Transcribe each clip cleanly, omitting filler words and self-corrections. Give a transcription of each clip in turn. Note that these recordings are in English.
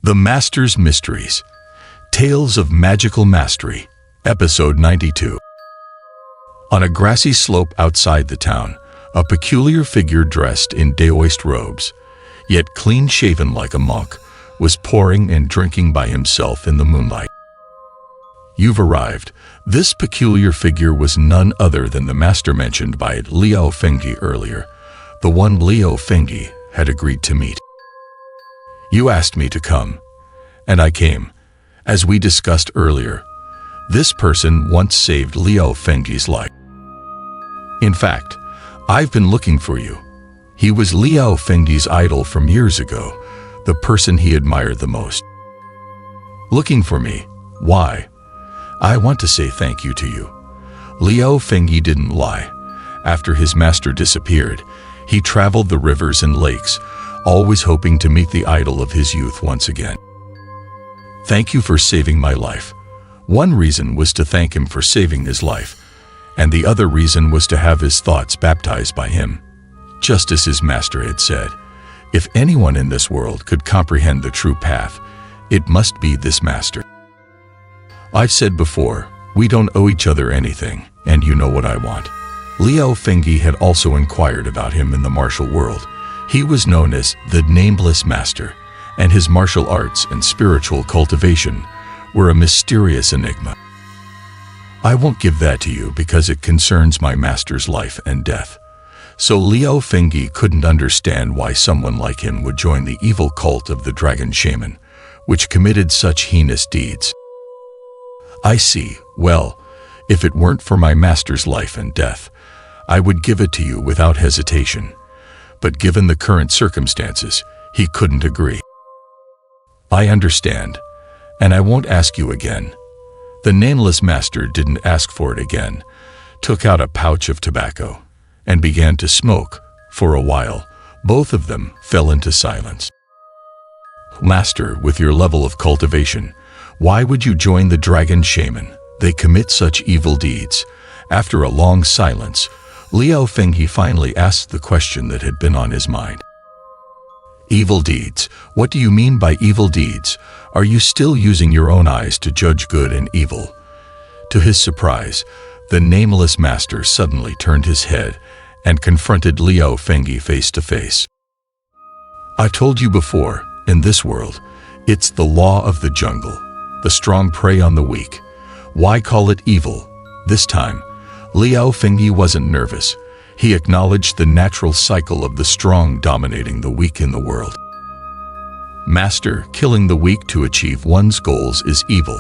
The Master's Mysteries, Tales of Magical Mastery, Episode 92. On a grassy slope outside the town, a peculiar figure dressed in daoist robes, yet clean-shaven like a monk, was pouring and drinking by himself in the moonlight. You've arrived. This peculiar figure was none other than the master mentioned by Liao Fengyi earlier, the one Liao Fengyi had agreed to meet. You asked me to come, and I came. As we discussed earlier, this person once saved Liao Fengyi's life. In fact, I've been looking for you. He was Liao Fengyi's idol from years ago, the person he admired the most. Looking for me? Why? I want to say thank you to you. Liao Fengyi didn't lie. After his master disappeared, he traveled the rivers and lakes, always hoping to meet the idol of his youth once again. Thank you for saving my life. One reason was to thank him for saving his life, and the other reason was to have his thoughts baptized by him. Just as his master had said, if anyone in this world could comprehend the true path, it must be this master. I've said before, we don't owe each other anything, and you know what I want. Liao Fengyi had also inquired about him in the martial world. He was known as the Nameless Master, and his martial arts and spiritual cultivation were a mysterious enigma. I won't give that to you because it concerns my master's life and death. So Liao Fengyi couldn't understand why someone like him would join the evil cult of the Dragon Shaman, which committed such heinous deeds. I see. Well, if it weren't for my master's life and death, I would give it to you without hesitation. But given the current circumstances, he couldn't agree. I understand, and I won't ask you again. The Nameless Master didn't ask for it again, took out a pouch of tobacco, and began to smoke. For a while, both of them fell into silence. Master, with your level of cultivation, why would you join the Dragon Shaman? They commit such evil deeds. After a long silence, Liao Fengyi finally asked the question that had been on his mind. Evil deeds? What do you mean by evil deeds? Are you still using your own eyes to judge good and evil? To his surprise, the Nameless Master suddenly turned his head and confronted Liao Fengyi face to face. I told you before, in this world, it's the law of the jungle. The strong prey on the weak. Why call it evil? This time, Liao Fengyi wasn't nervous. He acknowledged the natural cycle of the strong dominating the weak in the world. Master, killing the weak to achieve one's goals is evil,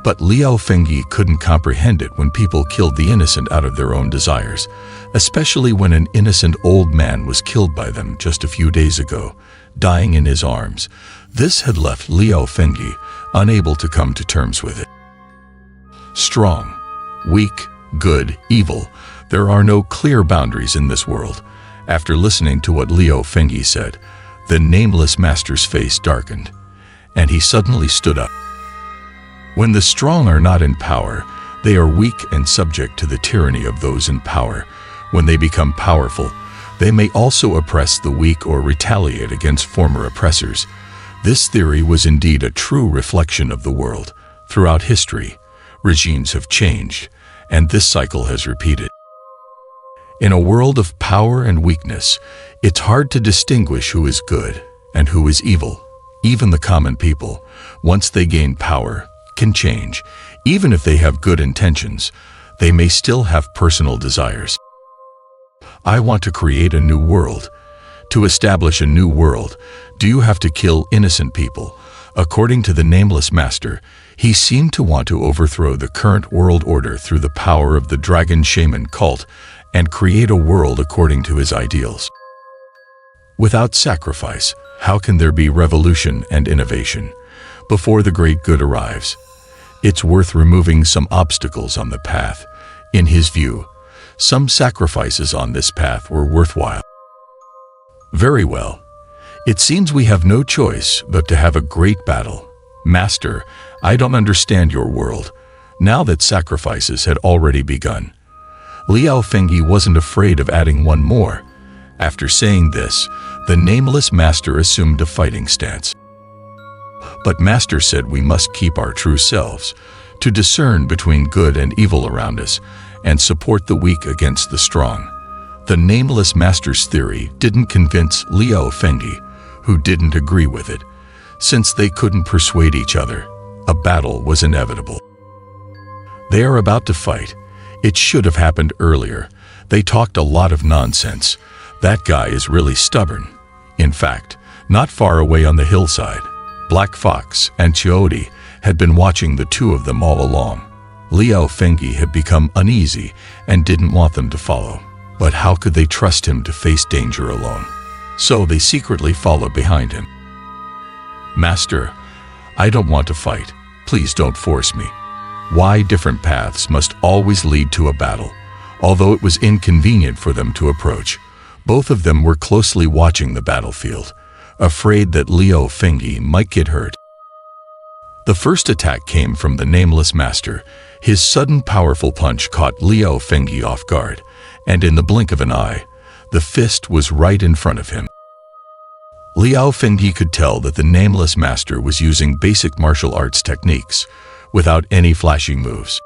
but Liao Fengyi couldn't comprehend it when people killed the innocent out of their own desires, especially when an innocent old man was killed by them just a few days ago, dying in his arms. This had left Liao Fengyi unable to come to terms with it. Strong, weak, good, evil. There are no clear boundaries in this world. After listening to what Liao Fengyi said, the Nameless Master's face darkened, and he suddenly stood up. When the strong are not in power, they are weak and subject to the tyranny of those in power. When they become powerful, they may also oppress the weak or retaliate against former oppressors. This theory was indeed a true reflection of the world. Throughout history, regimes have changed, and this cycle has repeated. In a world of power and weakness, it's hard to distinguish who is good and who is evil. Even the common people, once they gain power, can change. Even if they have good intentions, they may still have personal desires. I want to create a new world. To establish a new world, do you have to kill innocent people? According to the Nameless Master, he seemed to want to overthrow the current world order through the power of the Dragon Shaman cult and create a world according to his ideals. Without sacrifice, how can there be revolution and innovation? Before the great good arrives, it's worth removing some obstacles on the path. In his view, some sacrifices on this path were worthwhile. Very well. It seems we have no choice but to have a great battle. Master, I don't understand your world, now that sacrifices had already begun. Liao Fengyi wasn't afraid of adding one more. After saying this, the Nameless Master assumed a fighting stance. But Master said we must keep our true selves, to discern between good and evil around us, and support the weak against the strong. The Nameless Master's theory didn't convince Liao Fengyi, who didn't agree with it. Since they couldn't persuade each other, a battle was inevitable. They are about to fight. It should have happened earlier. They talked a lot of nonsense. That guy is really stubborn. In fact, not far away on the hillside, Black Fox and Chiodi had been watching the two of them all along. Liao Fengyi had become uneasy and didn't want them to follow. But how could they trust him to face danger alone? So they secretly followed behind him. Master, I don't want to fight. Please don't force me. Why different paths must always lead to a battle? Although it was inconvenient for them to approach, both of them were closely watching the battlefield, afraid that Liao Fengyi might get hurt. The first attack came from the Nameless Master. His sudden powerful punch caught Liao Fengyi off guard, and in the blink of an eye, the fist was right in front of him. Liao Fengyi could tell that the Nameless Master was using basic martial arts techniques, without any flashy moves.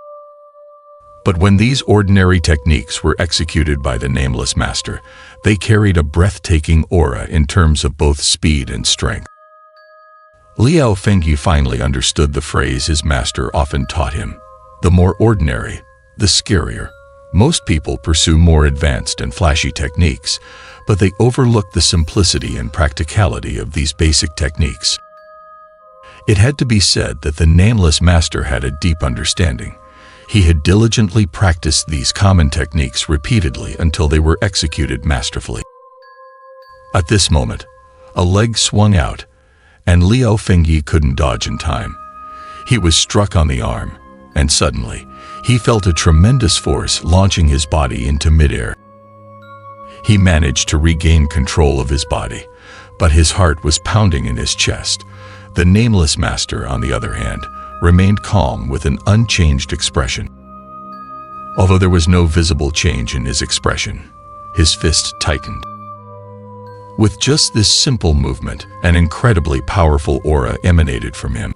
But when these ordinary techniques were executed by the Nameless Master, they carried a breathtaking aura in terms of both speed and strength. Liao Fengyi finally understood the phrase his master often taught him: the more ordinary, the scarier. Most people pursue more advanced and flashy techniques, but they overlook the simplicity and practicality of these basic techniques. It had to be said that the Nameless Master had a deep understanding. He had diligently practiced these common techniques repeatedly until they were executed masterfully. At this moment, a leg swung out, and Liao Fengyi couldn't dodge in time. He was struck on the arm, and suddenly, he felt a tremendous force launching his body into midair. He managed to regain control of his body, but his heart was pounding in his chest. The Nameless Master, on the other hand, remained calm with an unchanged expression. Although there was no visible change in his expression, his fist tightened. With just this simple movement, an incredibly powerful aura emanated from him.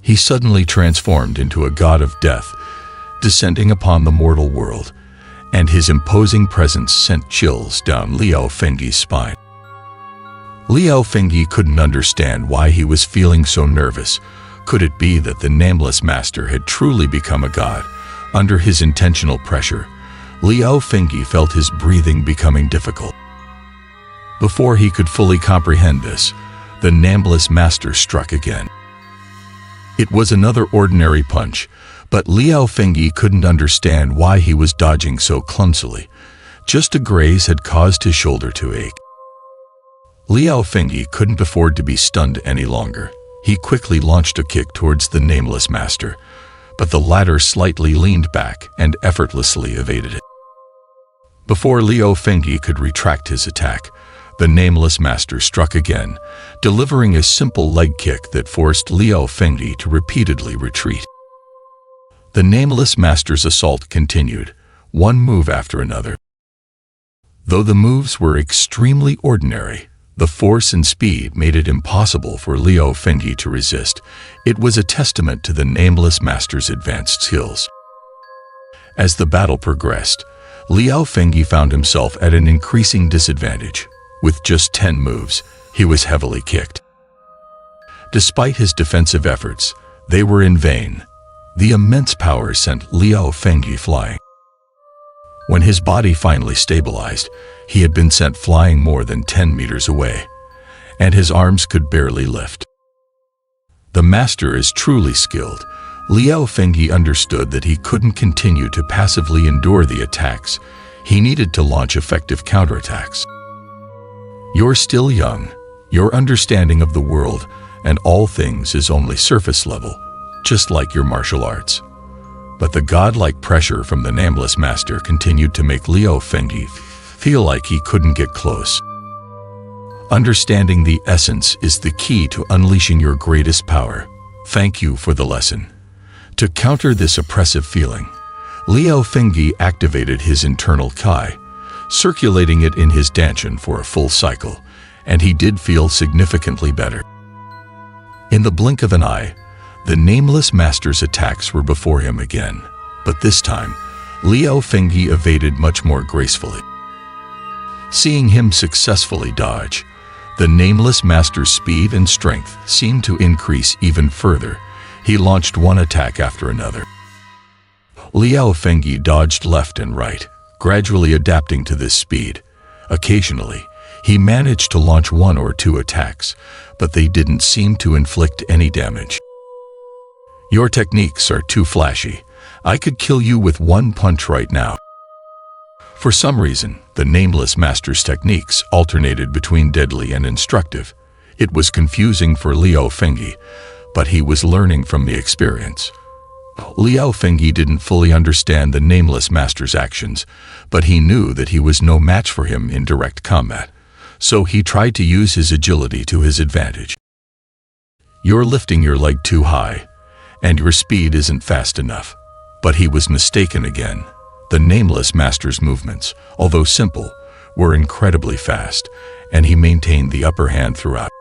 He suddenly transformed into a god of death, descending upon the mortal world, and his imposing presence sent chills down Liao Fengyi's spine. Liao Fengyi couldn't understand why he was feeling so nervous. Could it be that the Nameless Master had truly become a god? Under his intentional pressure, Liao Fengyi felt his breathing becoming difficult. Before he could fully comprehend this, the Nameless Master struck again. It was another ordinary punch, but Liao Fengyi couldn't understand why he was dodging so clumsily. Just a graze had caused his shoulder to ache. Liao Fengyi couldn't afford to be stunned any longer. He quickly launched a kick towards the Nameless Master, but the latter slightly leaned back and effortlessly evaded it. Before Liao Fengyi could retract his attack, the Nameless Master struck again, delivering a simple leg kick that forced Liao Fengyi to repeatedly retreat. The Nameless Master's assault continued, one move after another. Though the moves were extremely ordinary, the force and speed made it impossible for Liao Fengyi to resist. It was a testament to the Nameless Master's advanced skills. As the battle progressed, Liao Fengyi found himself at an increasing disadvantage. With just 10 moves, he was heavily kicked. Despite his defensive efforts, they were in vain. The immense power sent Liao Fengyi flying. When his body finally stabilized, he had been sent flying more than 10 meters away, and his arms could barely lift. The master is truly skilled. Liao Fengyi understood that he couldn't continue to passively endure the attacks. He needed to launch effective counterattacks. You're still young. Your understanding of the world and all things is only surface level, just like your martial arts. But the godlike pressure from the Nameless Master continued to make Liao Fengyi feel like he couldn't get close. Understanding the essence is the key to unleashing your greatest power. Thank you for the lesson. To counter this oppressive feeling, Liao Fengyi activated his internal Kai, circulating it in his danchan for a full cycle, and he did feel significantly better. In the blink of an eye, the nameless master's attacks were before him again, but this time, Liao Fengyi evaded much more gracefully. Seeing him successfully dodge, the nameless master's speed and strength seemed to increase even further. He launched one attack after another. Liao Fengyi dodged left and right, gradually adapting to this speed. Occasionally, he managed to launch one or two attacks, but they didn't seem to inflict any damage. "Your techniques are too flashy. I could kill you with one punch right now." For some reason, the nameless master's techniques alternated between deadly and instructive. It was confusing for Liao Fengyi, but he was learning from the experience. Liao Fengyi didn't fully understand the nameless master's actions, but he knew that he was no match for him in direct combat, so he tried to use his agility to his advantage. "You're lifting your leg too high, and your speed isn't fast enough." But he was mistaken again. The nameless master's movements, although simple, were incredibly fast, and he maintained the upper hand throughout.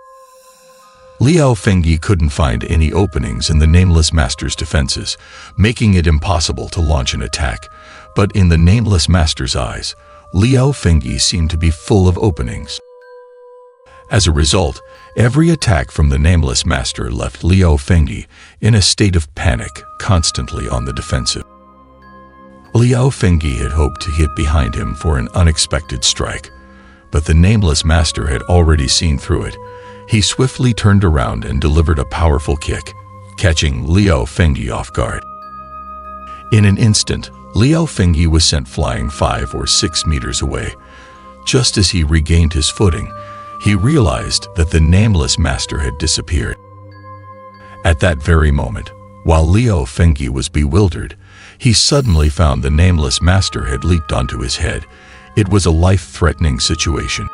Liao Fengyi couldn't find any openings in the nameless master's defenses, making it impossible to launch an attack. But in the nameless master's eyes, Liao Fengyi seemed to be full of openings. As a result, every attack from the nameless master left Liao Fengyi in a state of panic, constantly on the defensive. Liao Fengyi had hoped to hit behind him for an unexpected strike, but the nameless master had already seen through it. He swiftly turned around and delivered a powerful kick, catching Liao Fengyi off guard. In an instant, Liao Fengyi was sent flying 5 or 6 meters away. Just as he regained his footing, he realized that the nameless master had disappeared. At that very moment, while Liao Fengyi was bewildered, he suddenly found the nameless master had leaped onto his head. It was a life-threatening situation.